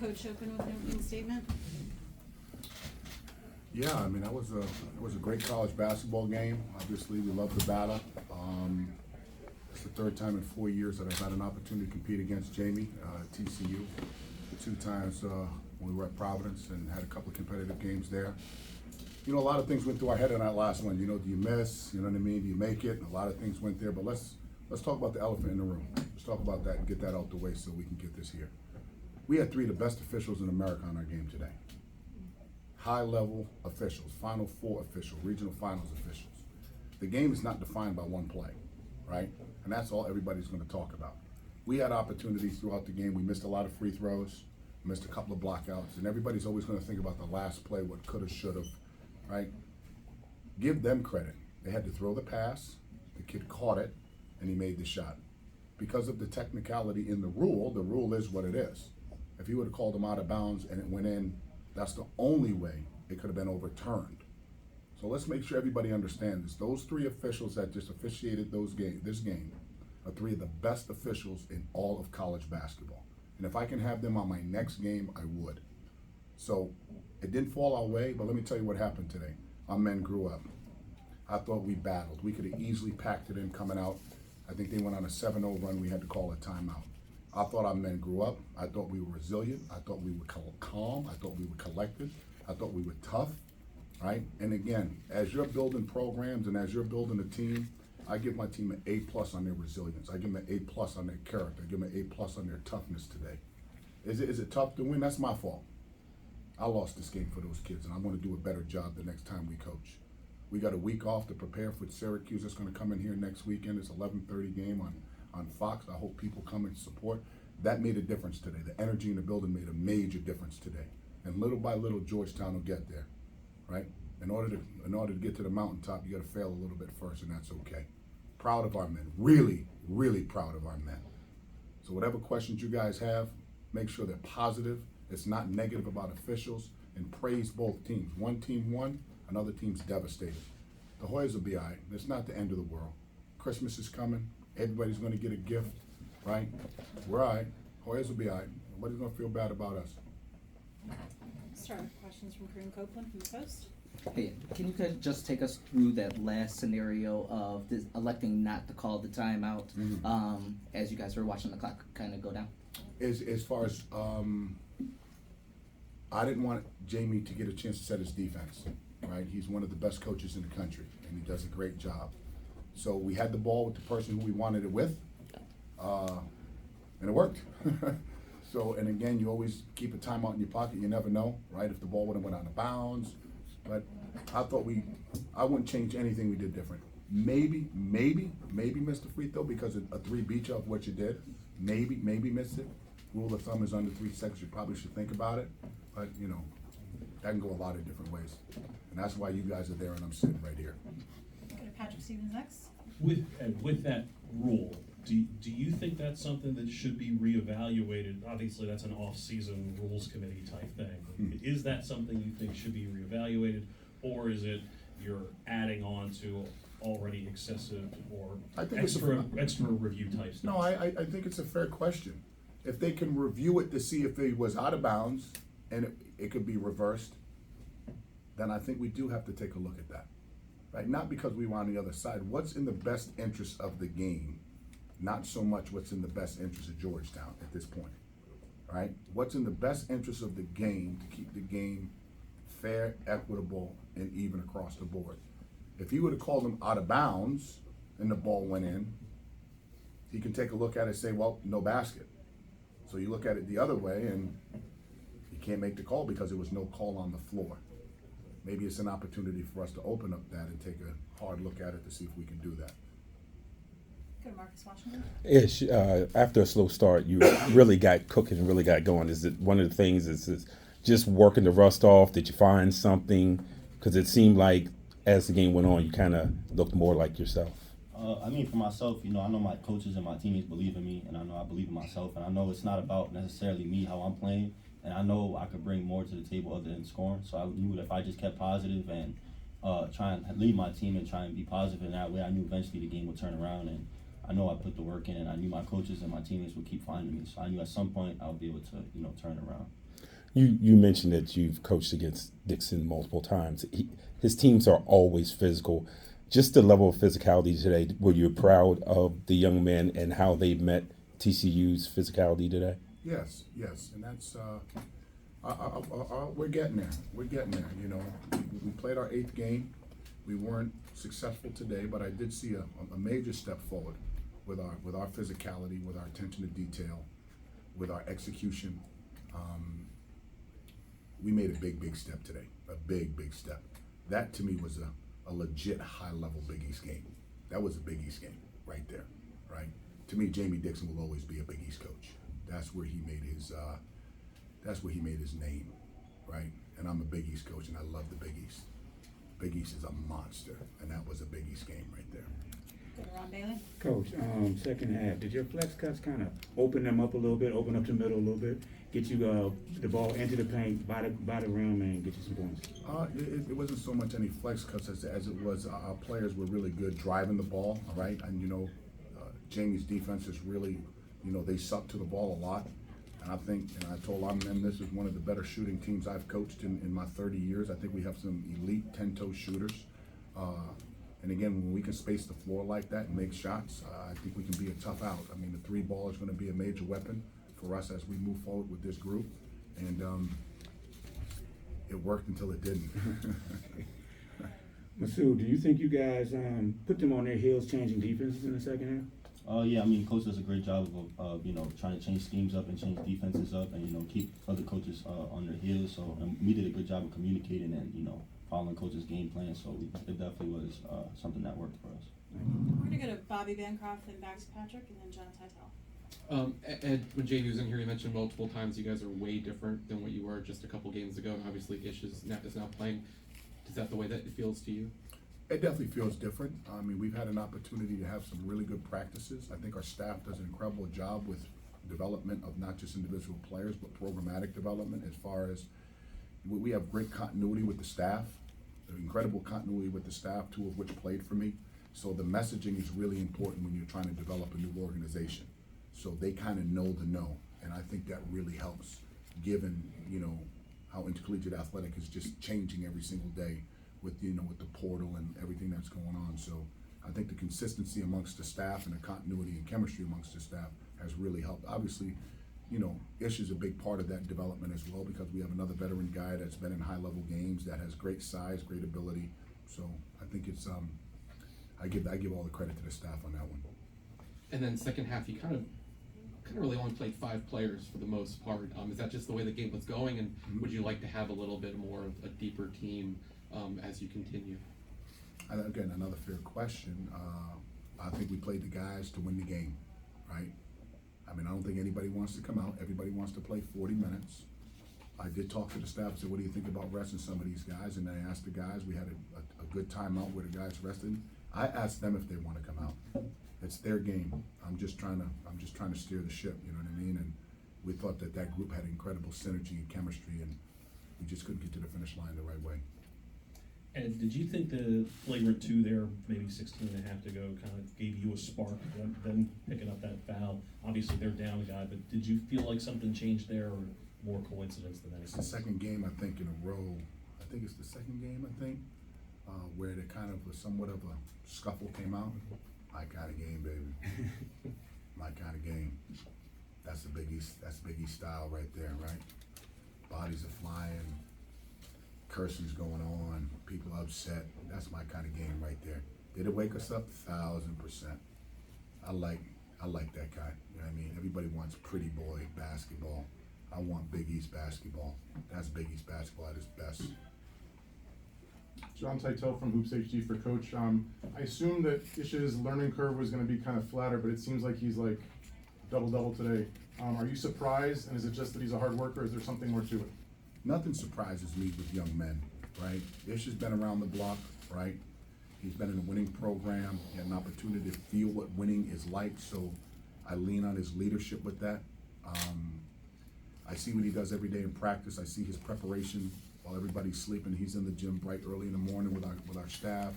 coach open with an opening statement? Yeah, I mean, it was a great college basketball game. Obviously, we love the battle. It's the third time in 4 years that I've had an opportunity to compete against Jamie at TCU. 2 times when we were at Providence and had a couple of competitive games there. You know, a lot of things went through our head on that last one. You know, do you miss? You know what I mean? Do you make it? A lot of things went there, but let's talk about the elephant in the room. Let's talk about that and get that out the way so we can get this here. We had 3 of the best officials in America on our game today. High-level officials, Final Four officials, regional finals officials. The game is not defined by one play, right? And that's all everybody's going to talk about. We had opportunities throughout the game. We missed a lot of free throws, missed a couple of blockouts, and everybody's always going to think about the last play, what could have, should have, right? Give them credit. They had to throw the pass, the kid caught it, and he made the shot. Because of the technicality in the rule is what it is. If he would have called him out of bounds and it went in, that's the only way it could have been overturned. So let's make sure everybody understands this. Those 3 officials that just officiated this game are 3 of the best officials in all of college basketball. And if I can have them on my next game, I would. So it didn't fall our way, but let me tell you what happened today. Our men grew up. I thought we battled. We could have easily packed it in coming out. I think they went on a 7-0 run. We had to call a timeout. I thought our men grew up. I thought we were resilient. I thought we were calm. I thought we were collected. I thought we were tough, right? And again, as you're building programs and as you're building a team, I give my team an A+ on their resilience. I give them an A+ on their character. I give them an A+ on their toughness today. Is it tough to win? That's my fault. I lost this game for those kids, and I'm going to do a better job the next time we coach. We got a week off to prepare for Syracuse. That's going to come in here next weekend. It's 11:30 game on Fox. I hope people come and support. That made a difference today. The energy in the building made a major difference today. And little by little, Georgetown will get there, right? In order to get to the mountaintop, you got to fail a little bit first, and that's okay. Proud of our men. Really, really proud of our men. So whatever questions you guys have, make sure they're positive. It's not negative about officials, and praise both teams. One team won, another team's devastated. The Hoyas will be all right. It's not the end of the world. Christmas is coming. Everybody's going to get a gift, right? We're all right. Hoyas will be all right. Nobody's going to feel bad about us. Start with questions from Kareem Copeland from the Post. Hey, can you guys just take us through that last scenario of this electing not to call the timeout as you guys were watching the clock kind of go down? As far as, I didn't want Jamie to get a chance to set his defense, right? He's one of the best coaches in the country, and he does a great job. So we had the ball with the person who we wanted it with, and it worked. So, and again, you always keep a timeout in your pocket. You never know, right? If the ball would have went out of bounds. But I thought I wouldn't change anything we did different. Maybe missed a free throw because a 3 beat you of what you did. Maybe missed it. Rule of thumb is under 3 seconds. You probably should think about it. But, you know, that can go a lot of different ways. And that's why you guys are there and I'm sitting right here. Go to Patrick Stevens next. With that rule, do you think that's something that should be reevaluated? Obviously, that's an off-season rules committee type thing. Is that something you think should be reevaluated, or is it you're adding on to already excessive or extra review type stuff? No, I think it's a fair question. If they can review it to see if it was out of bounds and it could be reversed, then I think we do have to take a look at that. Right? Not because we were on the other side. What's in the best interest of the game? Not so much what's in the best interest of Georgetown at this point. Right? What's in the best interest of the game to keep the game fair, equitable, and even across the board. If he would have called him out of bounds and the ball went in, he can take a look at it and say, well, no basket. So you look at it the other way and you can't make the call because there was no call on the floor. Maybe it's an opportunity for us to open up that and take a hard look at it to see if we can do that. Go to Marcus Washington. Ish, after a slow start, you really got cooking and really got going. Is it one of the things is just working the rust off? Did you find something? Because it seemed like as the game went on, you kind of looked more like yourself. I mean, for myself, you know, I know my coaches and my teammates believe in me, and I know I believe in myself, and I know it's not about necessarily me, how I'm playing, and I know I could bring more to the table other than scoring. So I knew that if I just kept positive and try and lead my team and try and be positive in that way, I knew eventually the game would turn around, and I know I put the work in, and I knew my coaches and my teammates would keep finding me. So I knew at some point I would be able to, you know, turn around. You mentioned that you've coached against Dixon multiple times. His teams are always physical. Just the level of physicality today, were you proud of the young men and how they met TCU's physicality today? Yes, and that's we're getting there. We're getting there. You know, we played our 8th game. We weren't successful today, but I did see a major step forward with our physicality, with our attention to detail, with our execution. We made a big step today. A big step. That to me was a legit high-level Big East game. That was a Big East game right there, right? To me, Jamie Dixon will always be a Big East coach. That's where he made his name, right? And I'm a Big East coach, and I love the Big East. Big East is a monster, and that was a Big East game right there. Go to Ron Bailey. Coach, second half, did your flex cuts kind of open them up a little bit, open up the middle a little bit, get you the ball into the paint, by the rim, and get you some points? It wasn't so much any flex cuts as it was our players were really good driving the ball, all right? And, you know, Jamie's defense is really, you know, they suck to the ball a lot. And I think, and I told our men, this is one of the better shooting teams I've coached in my 30 years. I think we have some elite 10-toe shooters. And again, when we can space the floor like that and make shots, I think we can be a tough out. I mean, the 3 ball is going to be a major weapon for us as we move forward with this group. And it worked until it didn't. Massoud, do you think you guys put them on their heels changing defenses in the second half? Yeah, I mean, coach does a great job of you know, trying to change schemes up and change defenses up, and you know, keep other coaches on their heels. So we did a good job of communicating and, you know, following coach's game plan. So it definitely was something that worked for us. We're gonna go to Bobby Bancroft, then back to Patrick, and then John Titel. Ed, when Jamie was in here, he mentioned multiple times you guys are way different than what you were just a couple games ago, and obviously Ish is now playing. Is that the way that it feels to you? It definitely feels different. I mean, we've had an opportunity to have some really good practices. I think our staff does an incredible job with development of not just individual players, but programmatic development as far as we have great continuity with the staff, incredible continuity with the staff, 2 of which played for me. So the messaging is really important when you're trying to develop a new organization. So they kind of know the know, and I think that really helps, given, you know, how intercollegiate athletic is just changing every single day with, you know, with the portal and everything that's going on. So I think the consistency amongst the staff and the continuity and chemistry amongst the staff has really helped. Obviously, you know, Ish is a big part of that development as well, because we have another veteran guy that's been in high-level games that has great size, great ability. So I think it's I give all the credit to the staff on that one. And then second half, you kind of really only played 5 players for the most part. Is that just the way the game was going, and would you like to have a little bit more of a deeper team as you continue? And again, another fair question. I think we played the guys to win the game, right? I mean, I don't think anybody wants to come out. Everybody wants to play 40 minutes. I did talk to the staff and said, what do you think about resting some of these guys? And I asked the guys, we had a good timeout where the guys rested. I asked them if they want to come out. It's their game. I'm just trying to steer the ship, you know what I mean? And we thought that group had incredible synergy and chemistry, and we just couldn't get to the finish line the right way. And did you think the flagrant 2 there, maybe 16 and a half to go, kind of gave you a spark, them picking up that foul? Obviously, they're down a guy, but did you feel like something changed there, or more coincidence than anything? It's the second game, I think, in a row. I think it's the second game, where there kind of was somewhat of a scuffle came out. My kind of game, baby. My kind of game. That's the Big East style right there, right? Bodies are flying, cursing's going on, people are upset. That's my kind of game right there. Did it wake us up? 1,000%. I like that guy. You know what I mean? Everybody wants pretty boy basketball. I want Big East basketball. That's Big East basketball at its best. John Titel from Hoops HD for Coach. I assume that Ish's learning curve was going to be kind of flatter, but it seems like he's like double-double today. Are you surprised, and is it just that he's a hard worker, or is there something more to it? Nothing surprises me with young men, right? Ish has been around the block, right? He's been in a winning program. He had an opportunity to feel what winning is like, so I lean on his leadership with that. I see what he does every day in practice. I see his preparation while everybody's sleeping. He's in the gym bright early in the morning with our staff,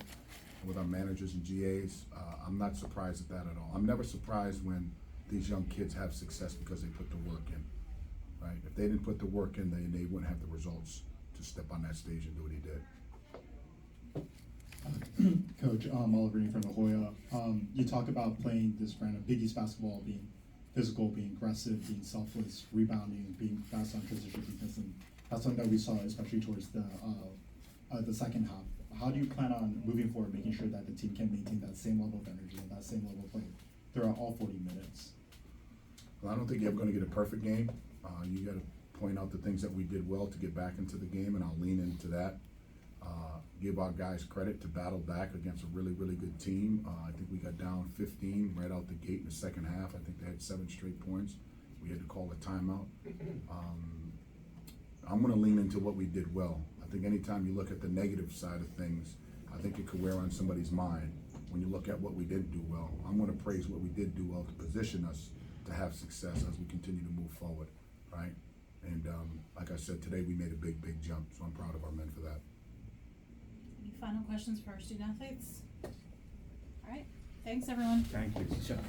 with our managers and GAs. I'm not surprised at that at all. I'm never surprised when these young kids have success because they put the work in, right? If they didn't put the work in, they wouldn't have the results to step on that stage and do what he did. Coach, Oliver from La Jolla. You talk about playing this brand of Big East basketball, being physical, being aggressive, being selfless, rebounding, being fast on transition defense, and that's something that we saw, especially towards the second half. How do you plan on moving forward, making sure that the team can maintain that same level of energy and that same level of play throughout all 40 minutes? Well, I don't think you're ever going to get a perfect game. You got to point out the things that we did well to get back into the game, and I'll lean into that. Give our guys credit to battle back against a really, really good team. I think we got down 15 right out the gate in the second half. I think they had 7 straight points. We had to call a timeout. I'm going to lean into what we did well. I think anytime you look at the negative side of things, I think it could wear on somebody's mind when you look at what we didn't do well. I'm going to praise what we did do well to position us to have success as we continue to move forward, right? And like I said, today we made a big, big jump, so I'm proud of our men for that. Any final questions for our student athletes? All right, thanks everyone. Thank you.